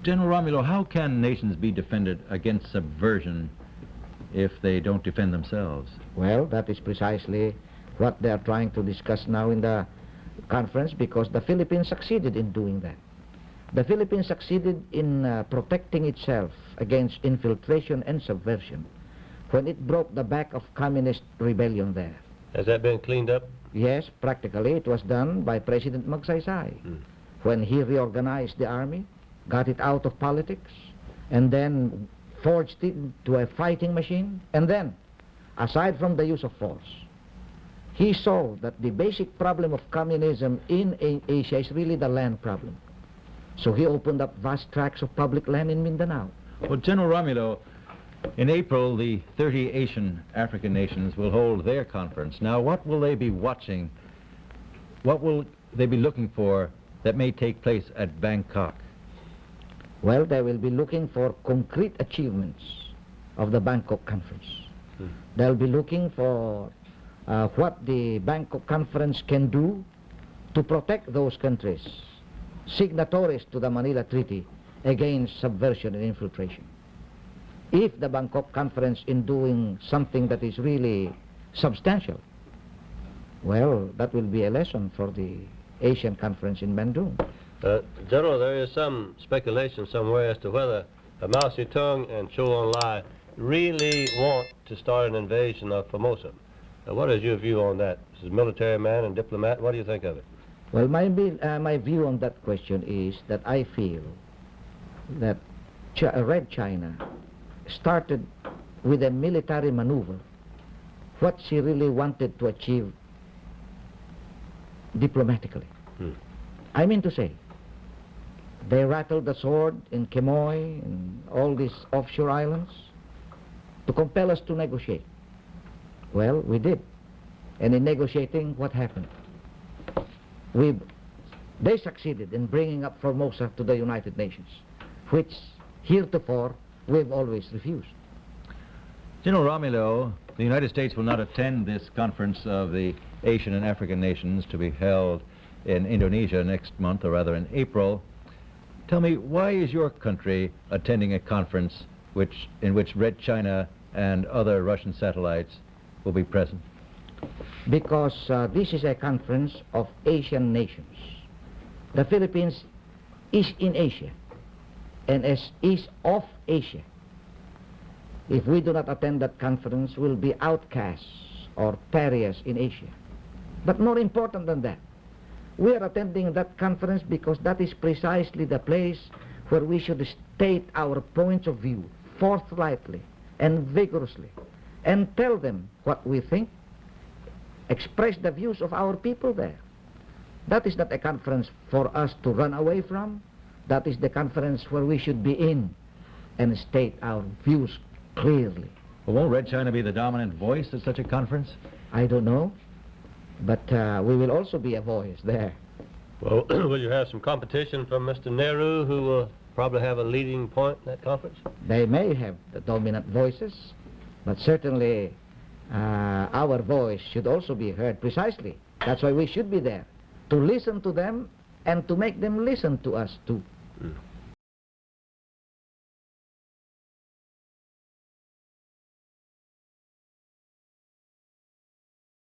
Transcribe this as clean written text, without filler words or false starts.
General Romulo, how can nations be defended against subversion if they don't defend themselves? Well, that is precisely what they are trying to discuss now in the conference, because the Philippines succeeded in doing that. The Philippines succeeded in protecting itself against infiltration and subversion when it broke the back of communist rebellion there. Has that been cleaned up? Yes, practically it was done by President Magsaysay when he reorganized the army, got it out of politics, and then forged it into a fighting machine. And then, aside from the use of force, he saw that the basic problem of communism in Asia is really the land problem. So he opened up vast tracts of public land in Mindanao. Well, General Romulo, in April, the 30 Asian African nations will hold their conference. Now, what will they be watching? What will they be looking for that may take place at Bangkok? Well, they will be looking for concrete achievements of the Bangkok conference. They'll be looking for what the Bangkok conference can do to protect those countries, signatories to the Manila Treaty, against subversion and infiltration. If the Bangkok conference in doing something that is really substantial, well, that will be a lesson for the Asian conference in Bandung. General, there is some speculation somewhere as to whether Mao Zedong and Zhou Enlai really want to start an invasion of Formosa. What is your view on that? As a military man and diplomat, what do you think of it? Well, my view on that question is that I feel that Red China started with a military maneuver what she really wanted to achieve diplomatically. I mean to say, they rattled the sword in Quemoy and all these offshore islands to compel us to negotiate. Well, we did. And in negotiating, what happened? They succeeded in bringing up Formosa to the United Nations, which heretofore we've always refused. General Romulo, the United States will not attend this conference of the Asian and African nations to be held in Indonesia next month, or rather in April. Tell me, why is your country attending a conference in which Red China and other Russian satellites will be present? Because this is a conference of Asian nations. The Philippines is in Asia and is of Asia. If we do not attend that conference, we'll be outcasts or pariahs in Asia. But more important than that, we are attending that conference because that is precisely the place where we should state our points of view forthrightly and vigorously and tell them what we think, express the views of our people there. That is not a conference for us to run away from. That is the conference where we should be in and state our views clearly. Well, won't Red China be the dominant voice at such a conference? I don't know, but we will also be a voice there. Well, will you have some competition from Mr. Nehru, who will probably have a leading point in that conference? They may have the dominant voices, but certainly our voice should also be heard precisely. That's why we should be there, to listen to them and to make them listen to us too.